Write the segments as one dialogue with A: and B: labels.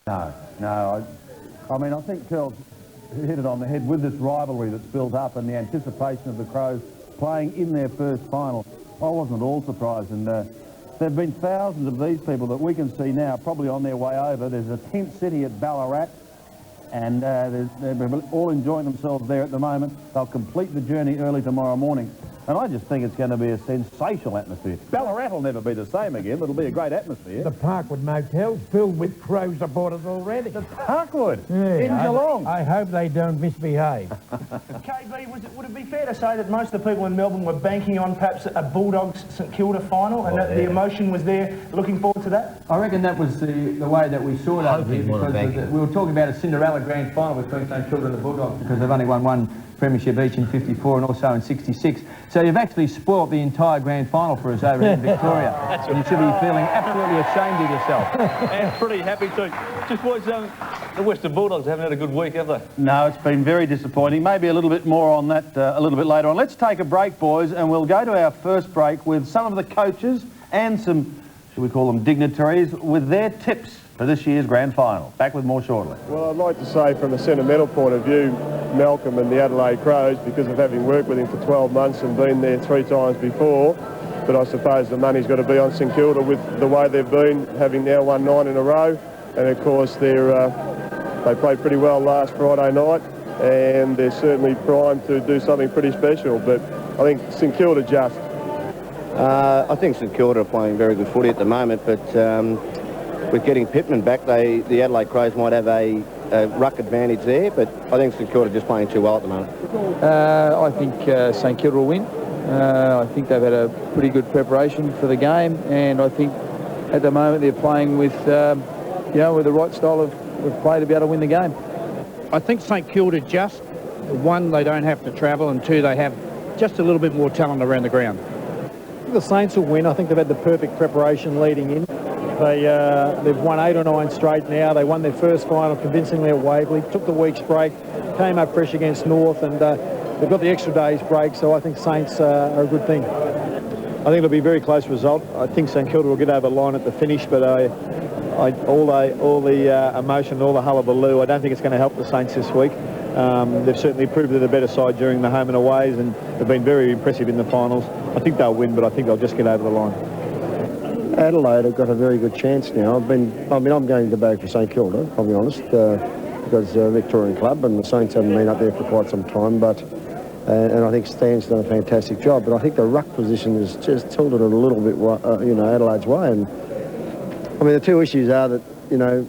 A: No, no. I mean, I think Curls hit it on the head with this rivalry that's built up and the anticipation of the Crows playing in their first final. I wasn't at all surprised, and there have been thousands of these people that we can see now probably on their way over. There's a tent city at Ballarat, and they're all enjoying themselves there at the moment. They'll complete the journey early tomorrow morning. And I just think it's going to be a sensational atmosphere. Ballarat will never be the same again, but it'll be a great atmosphere.
B: The Parkwood Motel's filled with Crow supporters already.
A: The Parkwood?
B: Yeah,
A: in Geelong?
B: I hope they don't misbehave.
C: KB, would it be fair to say that most of the people in Melbourne were banking on perhaps a Bulldogs-St Kilda final, and that the emotion was there, looking forward to that?
D: I reckon that was the way that we saw it over here, because we were talking about a Cinderella grand final between St Kilda and the Bulldogs, because they've only won one premiership each in 54 and also in 66. So you've actually spoilt the entire grand final for us over here in Victoria. And you should be feeling absolutely ashamed of yourself.
E: And pretty happy too. Just boys, the Western Bulldogs haven't had a good week, have they?
A: No, it's been very disappointing. Maybe a little bit more on that a little bit later on. Let's take a break, boys, and we'll go to our first break with some of the coaches and some, should we call them dignitaries, with their tips for this year's grand final. Back with more shortly.
F: Well, I'd like to say from a sentimental point of view, Malcolm and the Adelaide Crows, because of having worked with him for 12 months and been there 3 times before, but I suppose the money's got to be on St Kilda with the way they've been, having now won 9 in a row. And of course, they played pretty well last Friday night, and they're certainly primed to do something pretty special. But I think St Kilda just.
G: I think St Kilda are playing very good footy at the moment, but with getting Pittman back, the Adelaide Crows might have a ruck advantage there, but I think St Kilda are just playing too well at the moment.
D: I think St Kilda will win. I think they've had a pretty good preparation for the game, and I think at the moment they're playing with, with the right style of play to be able to win the game.
H: I think St Kilda just, one, they don't have to travel, and two, they have just a little bit more talent around the ground.
I: The Saints will win. I think they've had the perfect preparation leading in. They've won 8 or 9 straight now. They won their first final convincingly at Waverley, took the week's break, came up fresh against North, and they've got the extra day's break, so I think Saints are a good thing. I think it'll be a very close result. I think St Kilda will get over the line at the finish, but all the emotion, all the hullabaloo, I don't think it's going to help the Saints this week. They've certainly proved they're the better side during the home and aways, and they've been very impressive in the finals. I think they'll win, but I think they'll just get over the line.
J: Adelaide have got a very good chance now. I'm going to back for St Kilda, I'll be honest, because they're a Victorian club and the Saints haven't been up there for quite some time, but and I think Stan's done a fantastic job, but I think the ruck position has just tilted it a little bit, Adelaide's way. And I mean, the two issues are that,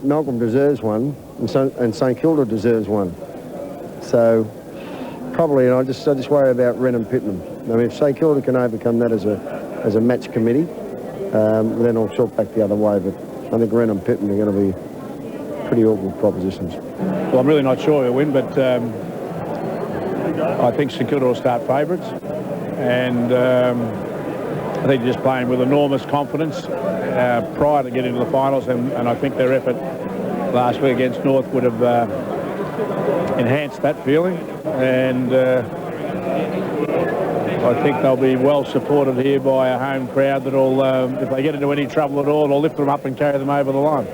J: Malcolm deserves one and St Kilda deserves one. So probably, I just worry about Wren and Pittman. I mean, if St Kilda can overcome that as a match committee, then I'll chalk back the other way. But I think Wren and Pittman are going to be pretty awkward propositions.
H: Well, I'm really not sure who'll win, but I think St Kilda will start favourites, and I think they're just playing with enormous confidence prior to getting to the finals, and I think their effort last week against North would have enhanced that feeling, and I think they'll be well supported here by a home crowd that'll, if they get into any trouble at all, they'll lift them up and carry them over the line.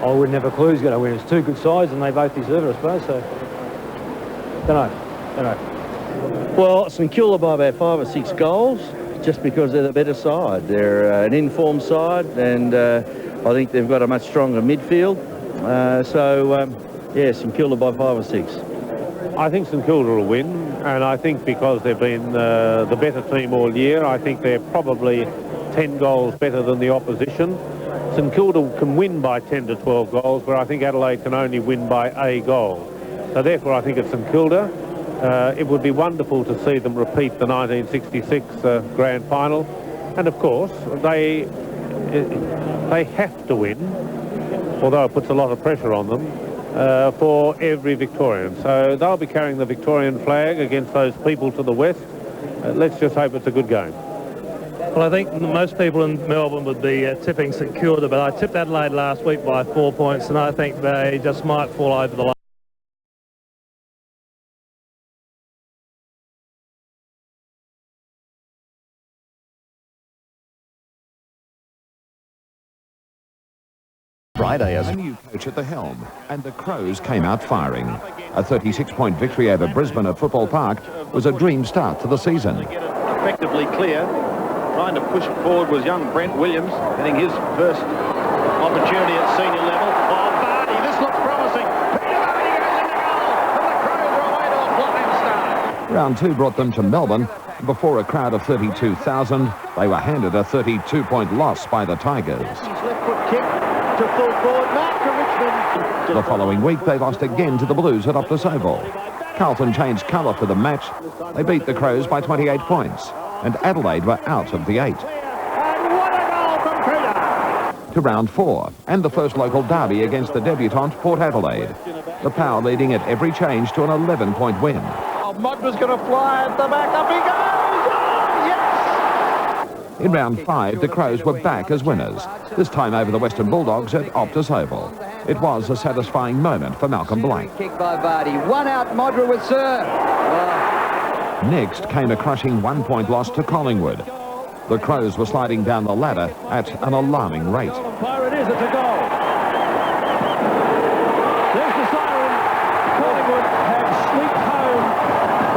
I: I wouldn't have a clue who's going to win. It's two good sides and they both deserve it, I suppose, so don't know.
G: Well, St Kilda by about 5 or 6 goals, just because they're the better side. They're an informed side, and I think they've got a much stronger midfield. Yeah, St Kilda by 5 or 6.
E: I think St Kilda will win, and I think because they've been the better team all year, I think they're probably 10 goals better than the opposition. St Kilda can win by 10 to 12 goals, but I think Adelaide can only win by a goal. So therefore I think it's St Kilda. It would be wonderful to see them repeat the 1966 grand final, and of course they have to win, although it puts a lot of pressure on them, for every Victorian. So they'll be carrying the Victorian flag against those people to the west. Let's just hope it's a good game.
K: Well, I think most people in Melbourne would be tipping St Kilda, but I tipped Adelaide last week by 4 points, and I think they just might fall over the line.
L: Friday as a new coach at the helm, and the Crows came out firing. A 36-point victory over Brisbane at Football Park was a dream start to the season.
M: Effectively clear. Trying to push it forward was young Brent Williams, getting his first opportunity at senior level. Oh, Vardy, this looks promising. Peter Vardy goes in the goal, and the Crows are away to a flying start.
L: Round 2 brought them to Melbourne. Before a crowd of 32,000, they were handed a 32-point loss by the Tigers.
M: His left foot kick to full forward, mark for Richmond.
L: The following week, they lost again to the Blues at Optus Oval. Carlton changed colour for the match. They beat the Crows by 28 points, and Adelaide were out of the 8.
M: And what a goal from Peter!
L: To round 4, and the first local derby against the debutant Port Adelaide. The Power leading at every change to an 11-point win.
M: Modra's going to fly at the back. Up he goes! Oh, yes!
L: In round 5, the Crows were back as winners, this time over the Western Bulldogs at Optus Oval. It was a satisfying moment for Malcolm Blake.
N: Kick by Vardy. One out, Modra with serve.
L: Next came a crushing 1-point loss to Collingwood. The Crows were sliding down the ladder at an alarming rate.
M: Fire it is, it's a goal. There's the siren. Collingwood have sneaked home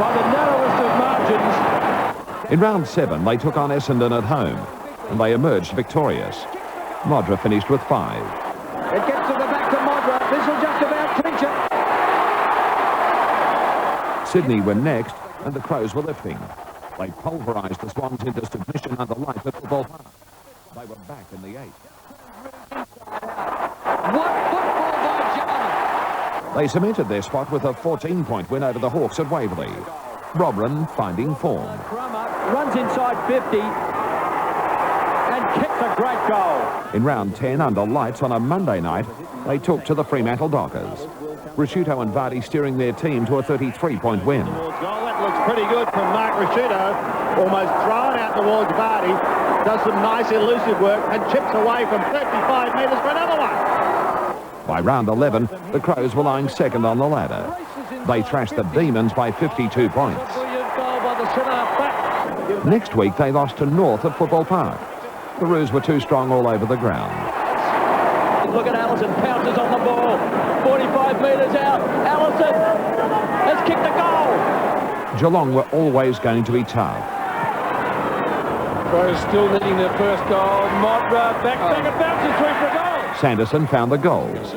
M: by the narrowest of margins.
L: In round 7, they took on Essendon at home, and they emerged victorious. Modra finished with 5.
N: It gets to the back to Modra. This will just about clinch it.
L: Sydney were next, and the Crows were lifting. They pulverised the Swans into submission under lights at Football Park. They were back in the 8.
N: What football by Jarman!
L: They cemented their spot with a 14-point win over the Hawks at Waverley. Robran finding form.
M: Crummer runs inside 50 and kicks a great goal.
L: In round 10, under lights on a Monday night, they took to the Fremantle Dockers. Ricciuto and Vardy steering their team to a 33-point win.
M: That looks pretty good from Mark Ricciuto. Almost thrown out towards Vardy. Does some nice elusive work and chips away from 35 metres for another one.
L: By round 11, the Crows were lying second on the ladder. They thrashed the Demons by 52 points. Next week, they lost to North at Football Park. The Roos were too strong all over the ground.
M: Look at Allison, pounces on the ball. 45 metres out. Allison has kicked a goal.
L: Geelong were always going to be tough.
M: Crows still needing their first goal. Modra back and bounces through for a goal.
L: Sanderson found the goals.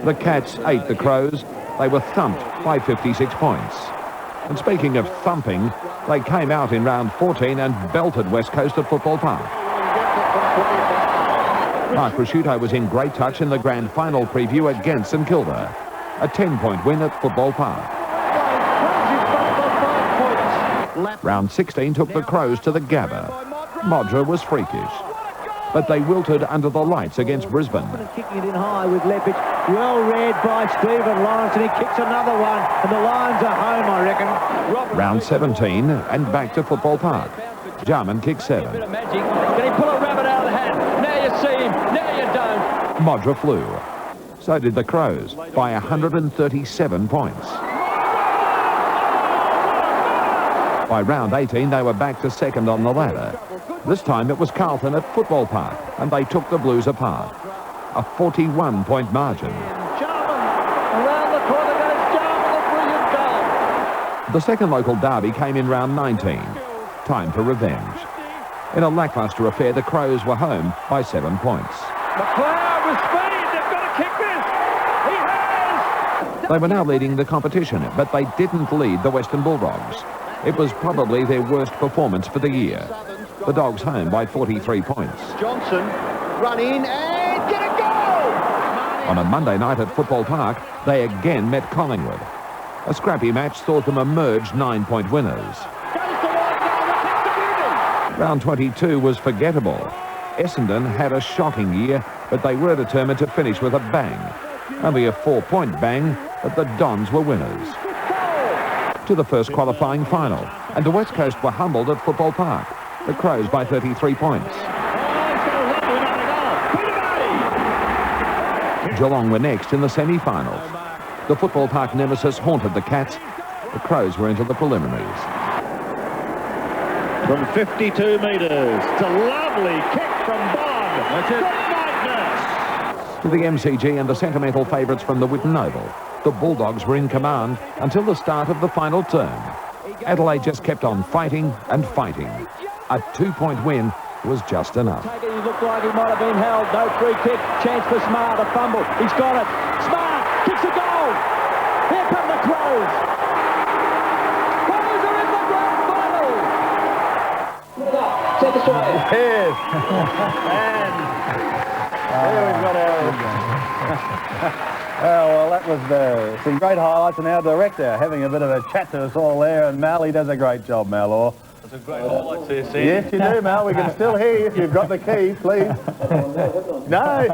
L: The Cats ate the Crows. They were thumped by 56 points. And speaking of thumping, they came out in round 14 and belted West Coast at Football Park. Mark Ricciuto was in great touch in the grand final preview against St Kilda. A 10-point win at Football Park. Round 16 took the Crows to the Gabba. Modra was freakish, but they wilted under the lights against Brisbane.
N: Kicking it in high with Lepage. Well read by Stephen Lawrence, and he kicks another one, and the Lions are home, I reckon.
L: Round 17, and back to Football Park. Jarman kicked 7.
M: Bit of magic. Can he pull a rabbit out of the hat? Now you see him, now you don't.
L: Modra flew. So did the Crows, by 137 points. By round 18, they were back to second on the ladder. This time it was Carlton at Football Park, and they took the Blues apart. A 41-point margin.
M: Around the corner goes Jarman, a brilliant goal.
L: The second local derby came in round 19. Time for revenge. In a lacklustre affair, the Crows were home by 7 points.
M: McLeod with speed, they've got to kick this. He has!
L: They were now leading the competition, but they didn't lead the Western Bulldogs. It was probably their worst performance for the year. The Dogs home by 43 points.
M: Johnson, run in and get a goal!
L: On a Monday night at Football Park, they again met Collingwood. A scrappy match saw them emerge 9-point winners. Round 22 was forgettable. Essendon had a shocking year, but they were determined to finish with a bang. Only a 4-point bang, but the Dons were winners. To the first qualifying final, and the West Coast were humbled at Football Park. The Crows by 33 points. Geelong were next in the semi-finals. The Football Park nemesis haunted the Cats. The Crows were into the preliminaries.
M: From 52 metres. It's a lovely kick from Bond. That's it.
L: to the MCG and the sentimental favourites from the Whitten Oval. The Bulldogs were in command until the start of the final term. Adelaide just kept on fighting and fighting. A 2-point win was just enough.
N: He looked like he might have been held. No free kick. Chance for Smart. A fumble. He's got it. Smart kicks a goal. Here come the Crows. Crows are in the grand final. Take us away.
A: Yes. And there we've got our... Oh, well, that was some great highlights, and our director having a bit of a chat to us all there, and Mal, he does a great job, Mal Orr.
O: That's a great highlight there, Sam.
A: Yes, you do, Mal. We can still hear you if you've got the key, please. No,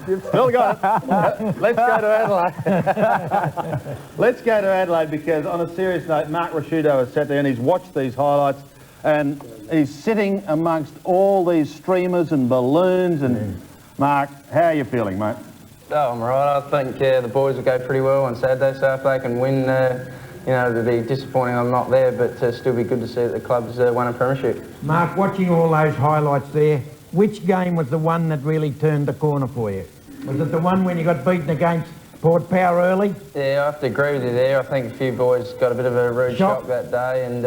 A: you've still got it. Let's go to Adelaide. Let's go to Adelaide, because on a serious note, Mark Ricciuto has sat there and he's watched these highlights, and he's sitting amongst all these streamers and balloons. And Mark, how are you feeling, mate?
P: Oh, I'm right. I think the boys will go pretty well on Saturday, so if they can win, you know, it'll be disappointing I'm not there, but still be good to see that the club's won a premiership.
B: Mark, watching all those highlights there, which game was the one that really turned the corner for you? Was it the one when you got beaten against Port Power early?
P: Yeah, I have to agree with you there. I think a few boys got a bit of a rude shock that day, and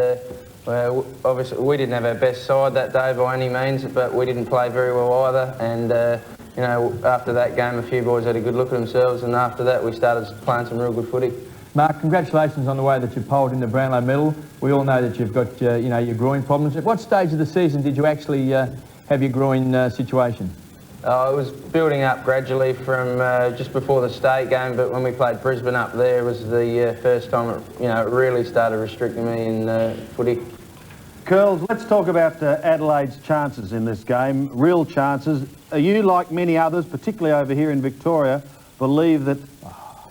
P: well, obviously we didn't have our best side that day by any means, but we didn't play very well either, and you know, after that game, a few boys had a good look at themselves, and after that, we started playing some real good footy.
D: Mark, congratulations on the way that you polled in the Brownlow medal. We all know that you've got, you know, your groin problems. At what stage of the season did you actually have your groin situation?
P: It was building up gradually from just before the state game, but when we played Brisbane up there, it was the first time it, you know, it really started restricting me in footy.
A: Curls, let's talk about Adelaide's chances in this game, real chances. Are you, like many others, particularly over here in Victoria, believe that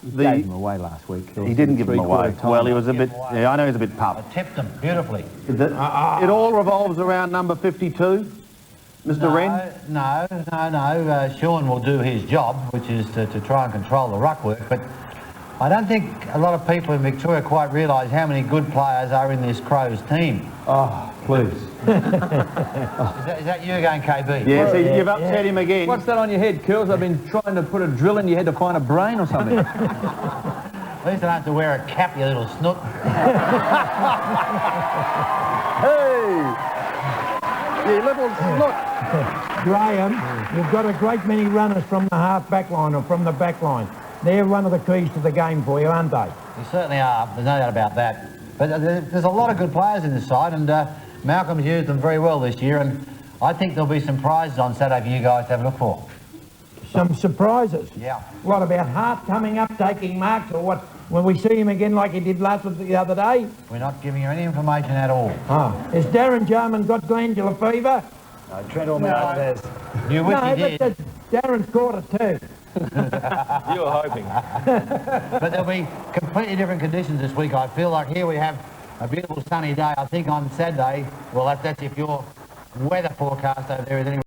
D: he gave them away last week?
A: He didn't give them away. Well, he was a bit... Yeah, I know he's a bit puffed.
Q: I tipped them beautifully.
A: It all revolves around number 52, Mr. Wren?
Q: No. Sean will do his job, which is to try and control the ruck work, but I don't think a lot of people in Victoria quite realise how many good players are in this Crows team.
D: Oh, please.
Q: Is that you again, KB?
A: Yes, you've upset him again.
D: What's that on your head, Curls? I've been trying to put a drill in your head to find a brain or something.
Q: At least I don't have to wear a cap, you little snoot.
A: Hey! You little snoot.
B: Graham, you've got a great many runners from the half-back line or from the back line. They're one of the keys to the game for you, aren't they?
Q: They certainly are. There's no doubt about that. But there's a lot of good players in this side, and Malcolm's used them very well this year, and I think there'll be some prizes on Saturday for you guys to have a look for.
B: Some surprises?
Q: Yeah.
B: What about Hart coming up, taking marks, or what? Will we see him again like he did the other day?
Q: We're not giving you any information at all.
B: Has Darren Jarman got glandular fever?
Q: No, Trent Ormond says. You wish he did.
B: But Darren's caught it too.
O: You were hoping.
Q: But there'll be completely different conditions this week. I feel like here we have a beautiful sunny day. I think on Saturday, well, that's if your weather forecast over there is any